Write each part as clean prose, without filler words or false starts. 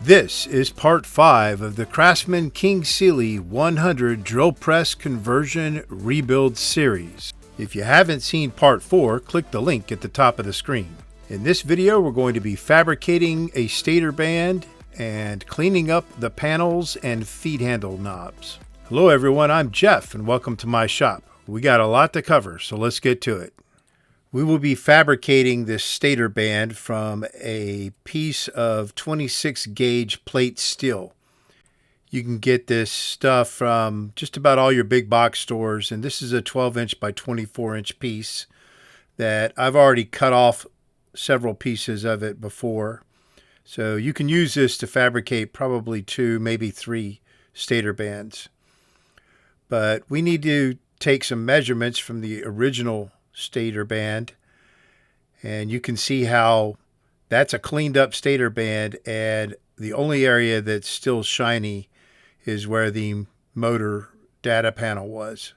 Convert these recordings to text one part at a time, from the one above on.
This is part 5 of the Craftsman King Seeley 100 Drill Press Conversion Rebuild series. If you haven't seen part 4, click the link at the top of the screen. In this video, we're going to be fabricating a stator band and cleaning up the panels and feed handle knobs. Hello everyone, I'm Jeff and welcome to my shop. We got a lot to cover, so let's get to it. We will be fabricating this stator band from a piece of 26 gauge plate steel. You can get this stuff from just about all your big box stores, and this is a 12-inch by 24-inch piece that I've already cut off several pieces of it before. So you can use this to fabricate probably 2, maybe 3 stator bands. But we need to take some measurements from the original stator band, and you can see how that's a cleaned up stator band, and the only area that's still shiny is where the motor data panel was.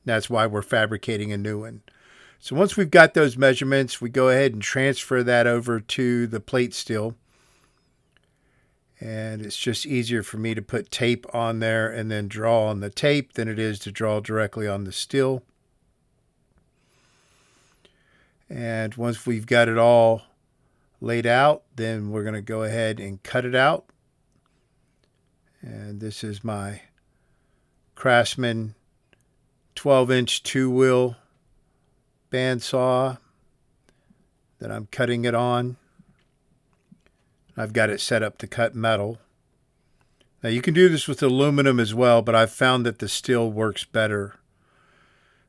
That's why we're fabricating a new one. So once we've got those measurements, we go ahead and transfer that over to the plate steel, and it's just easier for me to put tape on there and then draw on the tape than it is to draw directly on the steel. And once we've got it all laid out, then we're going to go ahead and cut it out. And this is my Craftsman 12-inch 2-wheel bandsaw that I'm cutting it on. I've got it set up to cut metal. Now you can do this with aluminum as well, but I've found that the steel works better.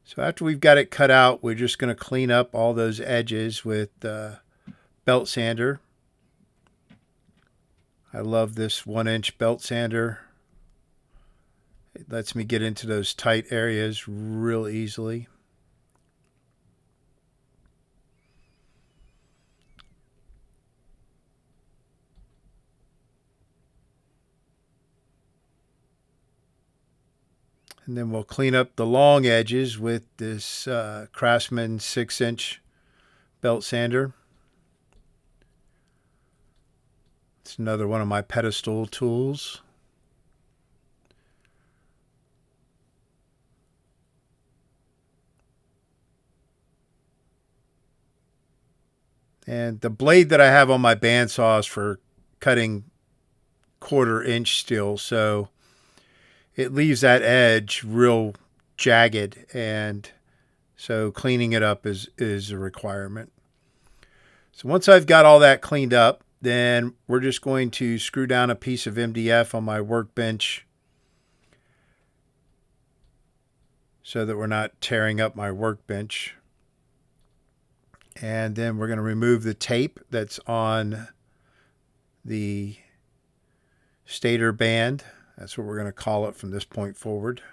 So after we've got it cut out, we're just going to clean up all those edges with belt sander. I love this 1-inch belt sander. It lets me get into those tight areas real easily. And then we'll clean up the long edges with this Craftsman 6-inch belt sander. It's another one of my pedestal tools. And the blade that I have on my bandsaw is for cutting 1/4-inch steel, so it leaves that edge real jagged, and so cleaning it up is a requirement. So once I've got all that cleaned up, then we're just going to screw down a piece of MDF on my workbench so that we're not tearing up my workbench. And then we're going to remove the tape that's on the stator band. That's what we're going to call it from this point forward.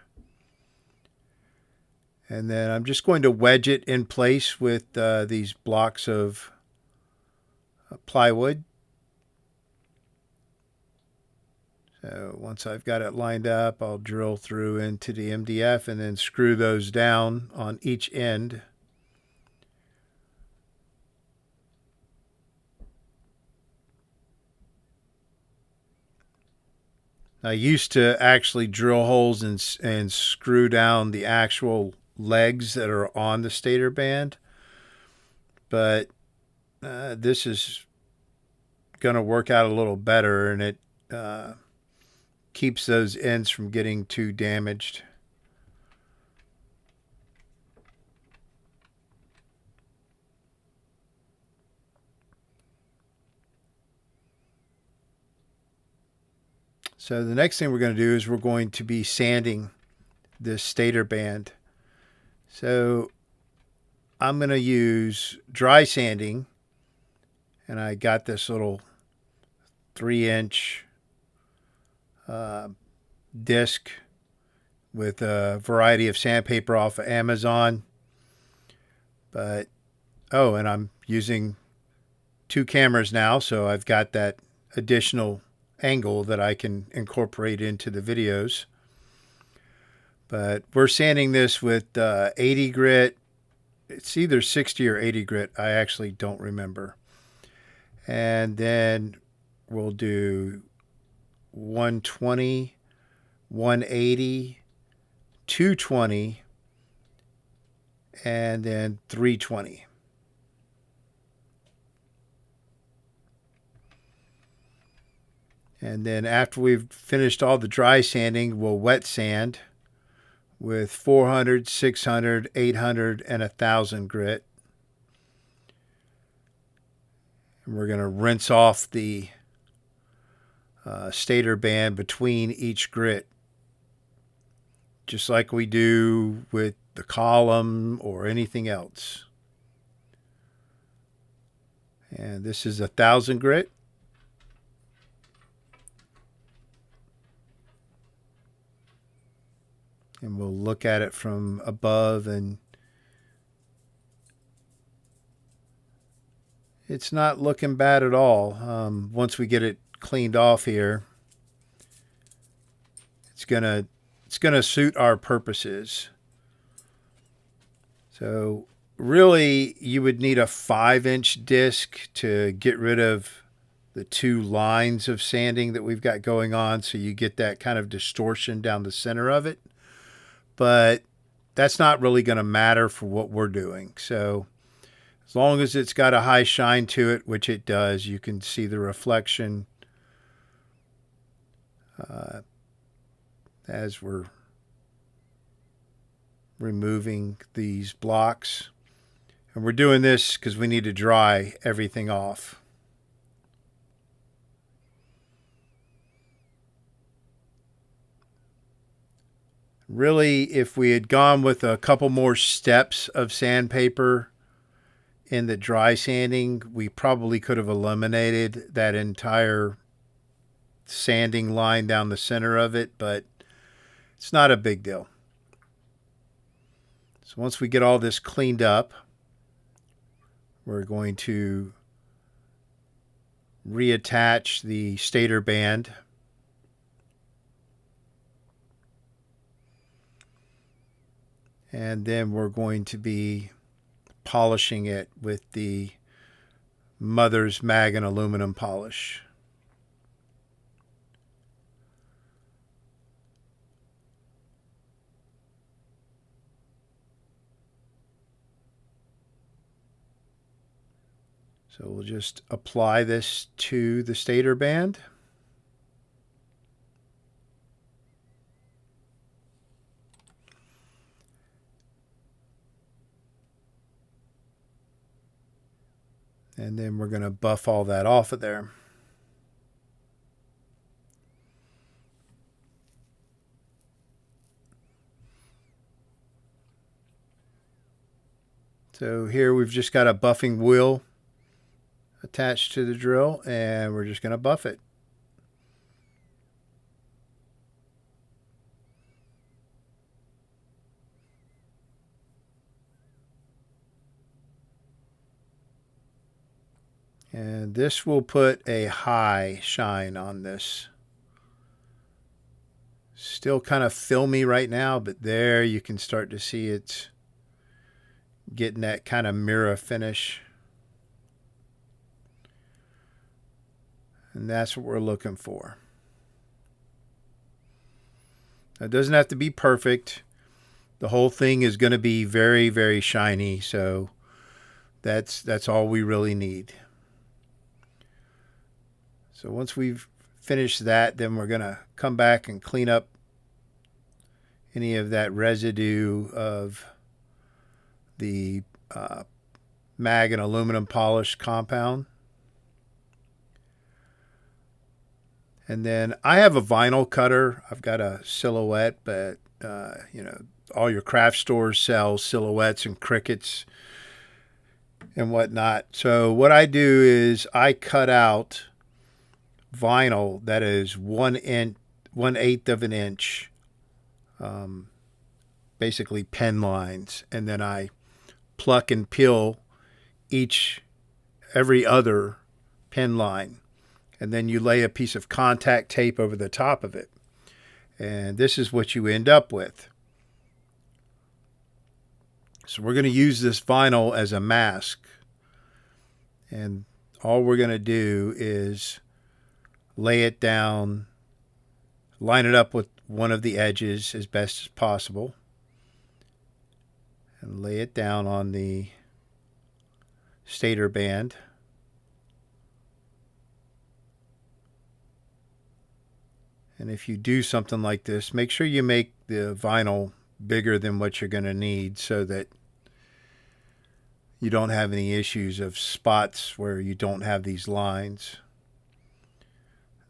And then I'm just going to wedge it in place with these blocks of plywood. So once I've got it lined up, I'll drill through into the MDF and then screw those down on each end. I used to actually drill holes and screw down the actual legs that are on the stator band, but this is going to work out a little better, and it keeps those ends from getting too damaged. So the next thing we're going to do is we're going to be sanding this stator band. So I'm going to use dry sanding, and I got this little 3-inch disc with a variety of sandpaper off of Amazon. But oh, and I'm using 2 cameras now, so I've got that additional angle that I can incorporate into the videos. But we're sanding this with 80 grit. It's either 60 or 80 grit. I actually don't remember. And then we'll do 120, 180, 220, and then 320. And then after we've finished all the dry sanding, we'll wet sand with 400, 600, 800, and 1,000 grit. And we're going to rinse off the stator band between each grit, just like we do with the column or anything else. And this is 1,000 grit. And we'll look at it from above, and it's not looking bad at all. Once we get it cleaned off here, it's gonna suit our purposes. So really, you would need a 5-inch disc to get rid of the 2 lines of sanding that we've got going on, so you get that kind of distortion down the center of it. But that's not really going to matter for what we're doing. So as long as it's got a high shine to it, which it does, you can see the reflection as we're removing these blocks. And we're doing this because we need to dry everything off. Really, if we had gone with a couple more steps of sandpaper in the dry sanding, we probably could have eliminated that entire sanding line down the center of it, but it's not a big deal. So once we get all this cleaned up, we're going to reattach the stator band. And then we're going to be polishing it with the Mother's Mag and aluminum polish. So we'll just apply this to the stator band. And then we're going to buff all that off of there. So here we've just got a buffing wheel attached to the drill, and we're just going to buff it. And this will put a high shine on this. Still kind of filmy right now, but there you can start to see it's getting that kind of mirror finish. And that's what we're looking for. It doesn't have to be perfect. The whole thing is going to be very, very shiny, so that's all we really need. So once we've finished that, then we're going to come back and clean up any of that residue of the mag and aluminum polish compound. And then I have a vinyl cutter. I've got a silhouette, but you know, all your craft stores sell silhouettes and crickets. and whatnot. So what I do is I cut out vinyl that is 1/8 of an inch, basically pen lines, and then I pluck and peel every other pen line, and then you lay a piece of contact tape over the top of it, and this is what you end up with. So we're going to use this vinyl as a mask, and all we're going to do is lay it down, line it up with one of the edges as best as possible, and lay it down on the stator band. And if you do something like this, make sure you make the vinyl bigger than what you're going to need so that you don't have any issues of spots where you don't have these lines.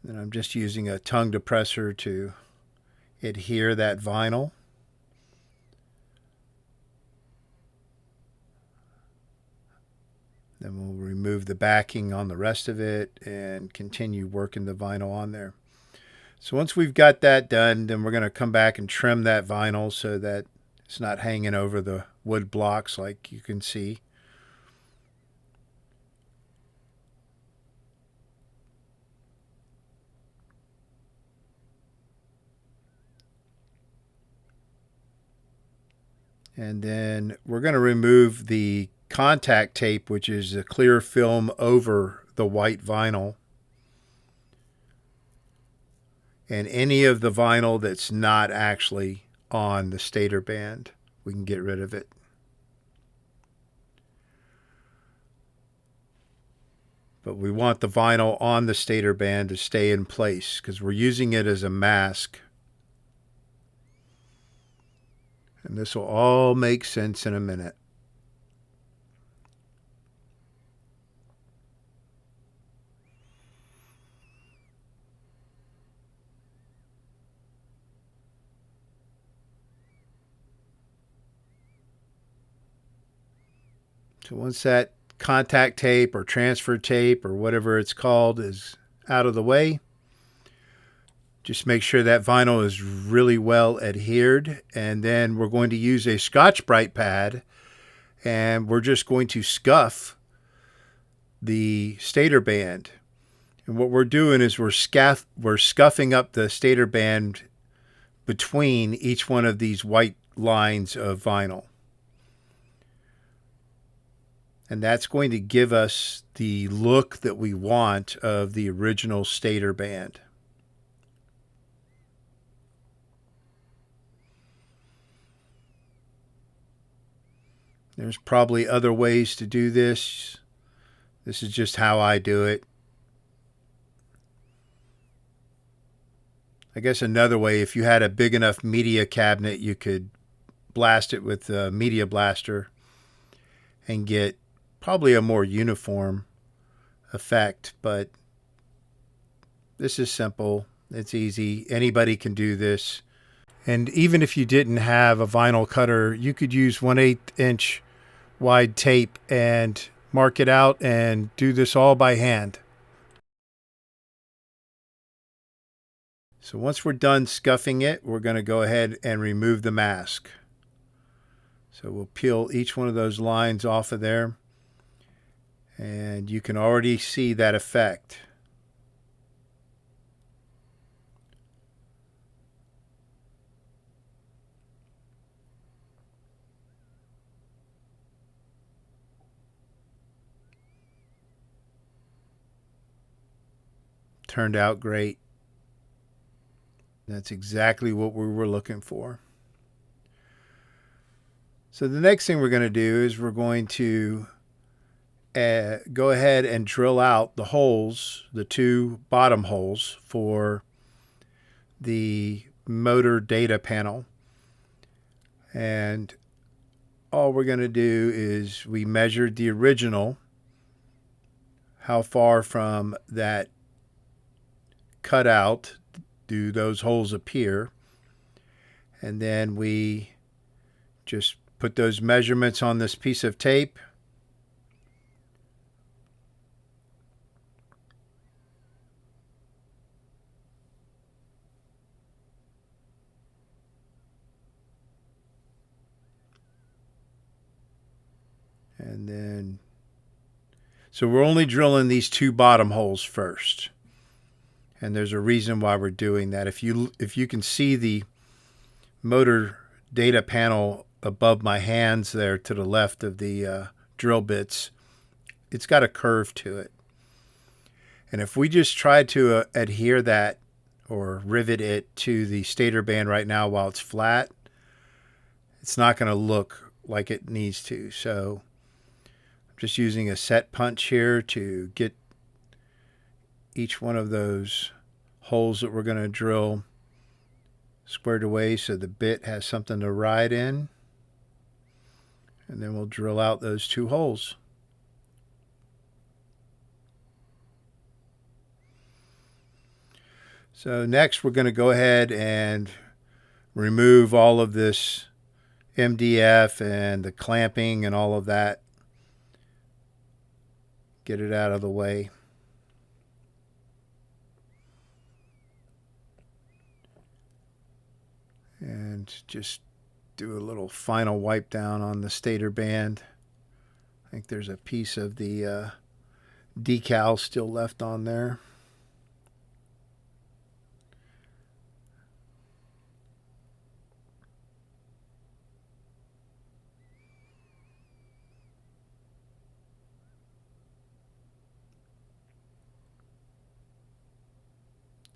And I'm just using a tongue depressor to adhere that vinyl. Then we'll remove the backing on the rest of it and continue working the vinyl on there. So once we've got that done, then we're going to come back and trim that vinyl so that it's not hanging over the wood blocks like you can see. And then we're going to remove the contact tape, which is a clear film over the white vinyl. And any of the vinyl that's not actually on the stator band, we can get rid of it. But we want the vinyl on the stator band to stay in place because we're using it as a mask. And this will all make sense in a minute. So once that contact tape or transfer tape or whatever it's called is out of the way, just make sure that vinyl is really well adhered, and then we're going to use a Scotch-Brite pad, and we're just going to scuff the stator band. And what we're doing is we're scuffing up the stator band between each one of these white lines of vinyl. And that's going to give us the look that we want of the original stator band. There's probably other ways to do this. This is just how I do it. I guess another way, if you had a big enough media cabinet, you could blast it with a media blaster and get probably a more uniform effect, but this is simple. It's easy. Anybody can do this. And even if you didn't have a vinyl cutter, you could use 1/8 inch wide tape and mark it out and do this all by hand. So once we're done scuffing it, we're going to go ahead and remove the mask. So we'll peel each one of those lines off of there. And you can already see that effect. Turned out great. That's exactly what we were looking for. So the next thing we're going to do is we're going to go ahead and drill out the holes, the two bottom holes for the motor data panel. And all we're going to do is we measured the original, how far from that cutout do those holes appear, and then we just put those measurements on this piece of tape, And then, so we're only drilling these two bottom holes first. And there's a reason why we're doing that. If you can see the motor data panel above my hands there to the left of the drill bits, it's got a curve to it. And if we just try to adhere that or rivet it to the stator band right now while it's flat, it's not going to look like it needs to. So I'm just using a set punch here to get each one of those holes that we're going to drill squared away so the bit has something to ride in. And then we'll drill out those two holes. So next we're going to go ahead and remove all of this MDF and the clamping and all of that. Get it out of the way. And just do a little final wipe down on the stator band. I think there's a piece of the decal still left on there.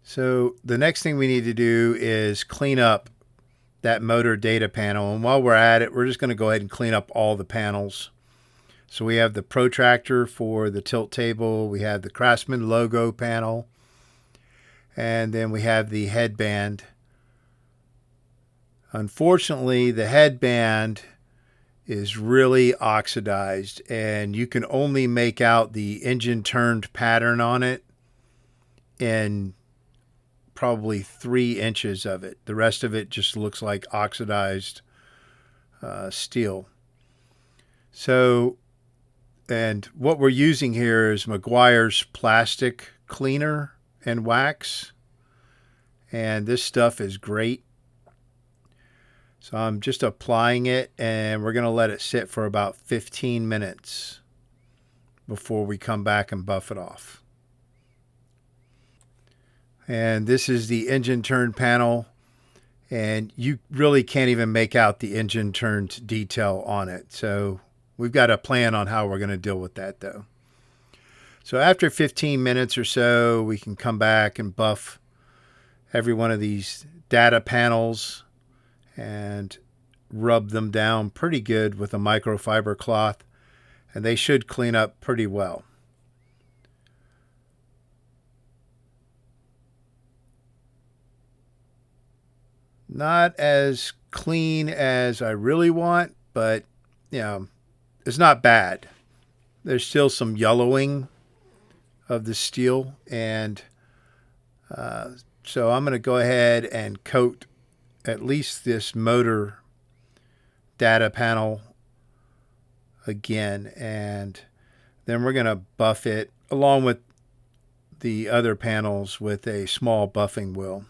So the next thing we need to do is clean up that motor data panel. And while we're at it, we're just going to go ahead and clean up all the panels. So we have the protractor for the tilt table. We have the Craftsman logo panel. And then we have the headband. Unfortunately, the headband is really oxidized, and you can only make out the engine turned pattern on it in probably 3 inches of it. The rest of it just looks like oxidized steel. So, and what we're using here is Meguiar's plastic cleaner and wax, and this stuff is great. So I'm just applying it, and we're going to let it sit for about 15 minutes before we come back and buff it off. And this is the engine turn panel, and you really can't even make out the engine turned detail on it. So we've got a plan on how we're going to deal with that, though. So after 15 minutes or so, we can come back and buff every one of these data panels and rub them down pretty good with a microfiber cloth, and they should clean up pretty well. Not as clean as I really want, but you know, it's not bad. There's still some yellowing of the steel, and so I'm going to go ahead and coat at least this motor data panel again, and then we're going to buff it along with the other panels with a small buffing wheel.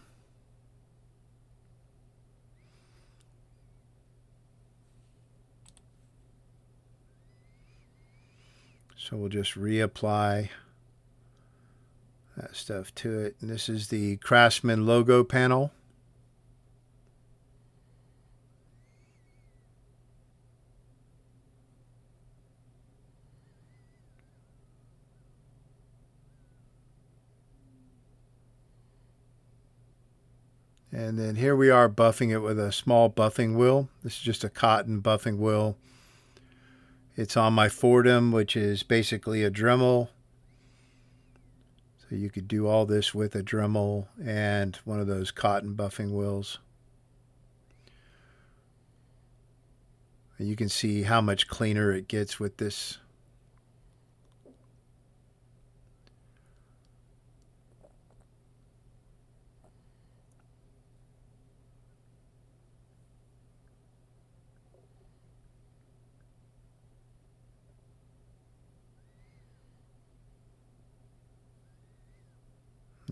So we'll just reapply that stuff to it. And this is the Craftsman logo panel. And then here we are buffing it with a small buffing wheel. This is just a cotton buffing wheel. It's on my Fordham, which is basically a Dremel. So you could do all this with a Dremel and one of those cotton buffing wheels. And you can see how much cleaner it gets with this.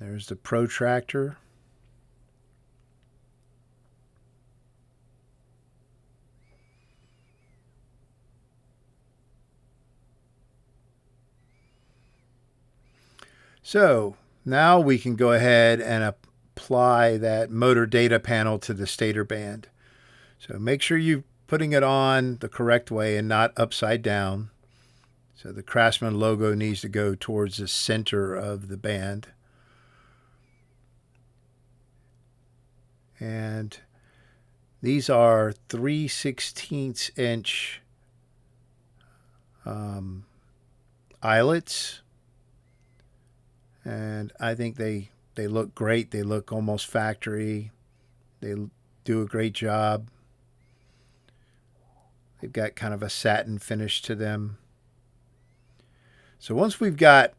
There's the protractor. So now we can go ahead and apply that motor data panel to the stator band. So make sure you're putting it on the correct way and not upside down. So the Craftsman logo needs to go towards the center of the band. And these are 3/16 inch eyelets. And I think they look great. They look almost factory. They do a great job. They've got kind of a satin finish to them. So once we've got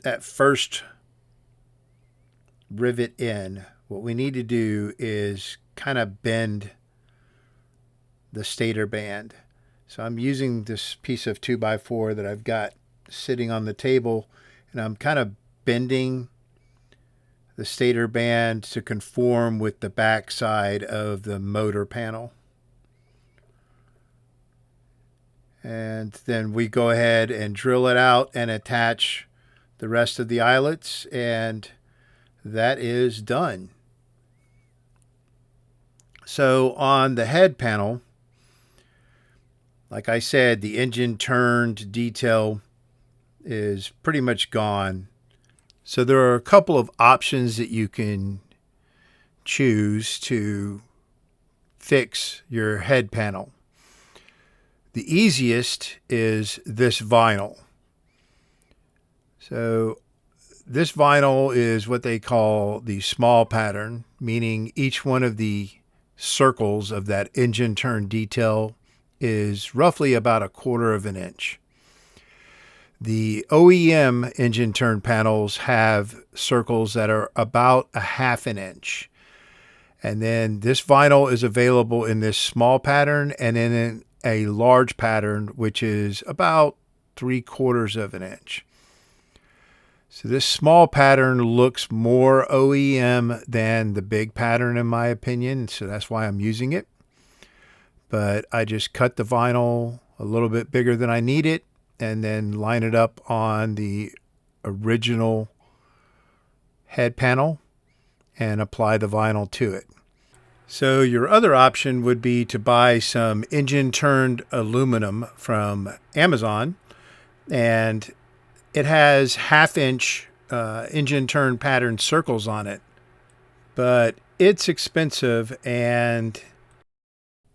that first rivet in, what we need to do is kind of bend the stator band. So I'm using this piece of 2x4 that I've got sitting on the table, and I'm kind of bending the stator band to conform with the back side of the motor panel. And then we go ahead and drill it out and attach the rest of the eyelets, and that is done. So on the head panel, like I said, the engine turned detail is pretty much gone. So there are a couple of options that you can choose to fix your head panel. The easiest is this vinyl. So this vinyl is what they call the small pattern, meaning each one of the circles of that engine turn detail is roughly about 1/4 of an inch. The OEM engine turn panels have circles that are about 1/2 an inch. And then this vinyl is available in this small pattern and in a large pattern, which is about 3/4 of an inch. So this small pattern looks more OEM than the big pattern, in my opinion. So that's why I'm using it. But I just cut the vinyl a little bit bigger than I need it, and then line it up on the original head panel and apply the vinyl to it. So your other option would be to buy some engine turned aluminum from Amazon, and it has 1/2 inch engine turn pattern circles on it, but it's expensive, and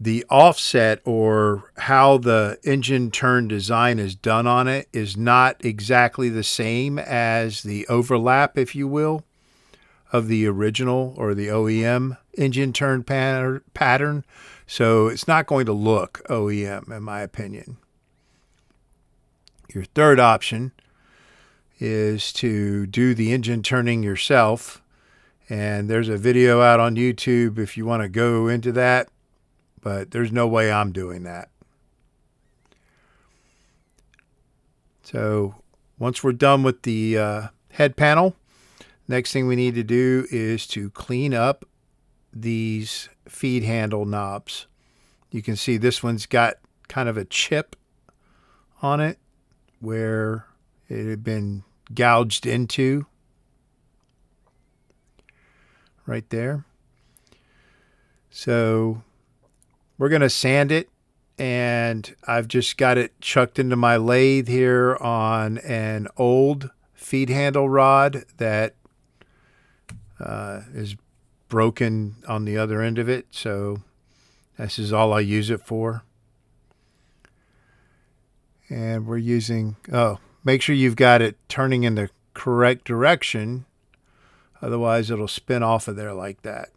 the offset, or how the engine turn design is done on it, is not exactly the same as the overlap, if you will, of the original or the OEM engine turn pattern. So it's not going to look OEM, in my opinion. Your third option is to do the engine turning yourself. And there's a video out on YouTube if you want to go into that, but there's no way I'm doing that. So once we're done with the head panel, next thing we need to do is to clean up these feed handle knobs. You can see this one's got kind of a chip on it where it had been gouged into right there. So we're going to sand it, and I've just got it chucked into my lathe here on an old feed handle rod that is broken on the other end of it. So this is all I use it for. And we're using, make sure you've got it turning in the correct direction. Otherwise it'll spin off of there like that.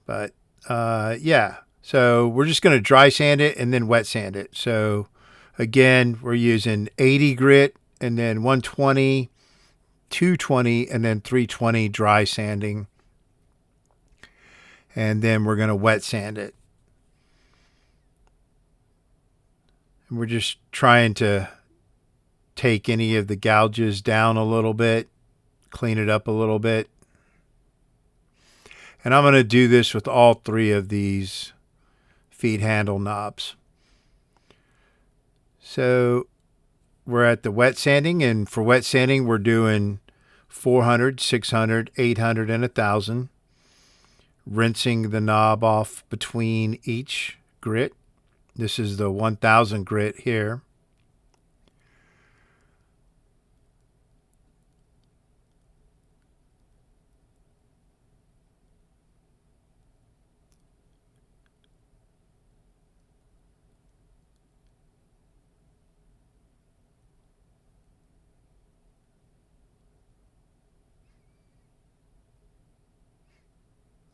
But yeah, so we're just going to dry sand it and then wet sand it. So again, we're using 80 grit and then 120, 220, and then 320 dry sanding. And then we're going to wet sand it. And we're just trying to take any of the gouges down a little bit, clean it up a little bit. And I'm going to do this with all three of these feed handle knobs. So we're at the wet sanding, and for wet sanding we're doing 400, 600, 800, and 1000. Rinsing the knob off between each grit. This is the 1000 grit here.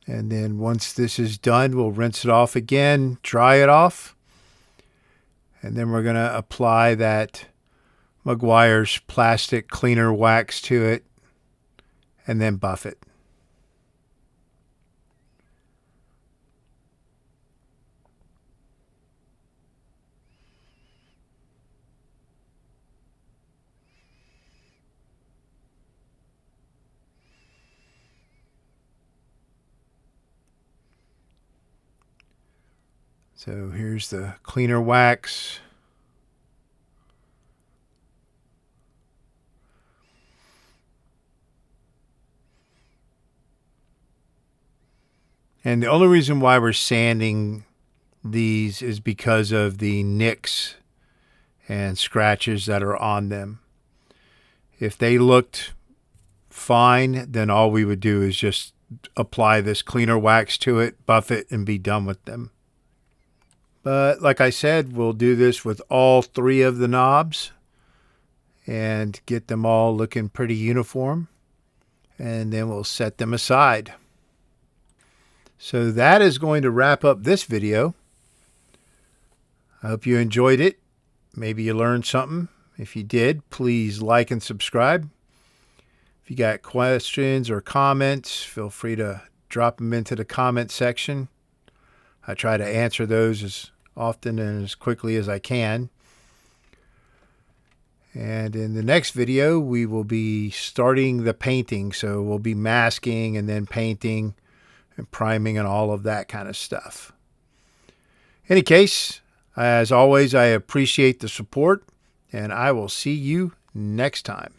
And then once this is done, we'll rinse it off again, dry it off. And then we're going to apply that Meguiar's plastic cleaner wax to it and then buff it. So here's the cleaner wax. And the only reason why we're sanding these is because of the nicks and scratches that are on them. If they looked fine, then all we would do is just apply this cleaner wax to it, buff it, and be done with them. But like I said, we'll do this with all 3 of the knobs and get them all looking pretty uniform. And then we'll set them aside. So that is going to wrap up this video. I hope you enjoyed it. Maybe you learned something. If you did, please like and subscribe. If you got questions or comments, feel free to drop them into the comment section. I try to answer those as often and as quickly as I can. And in the next video, we will be starting the painting. So we'll be masking and then painting and priming and all of that kind of stuff. In any case, as always, I appreciate the support, and I will see you next time.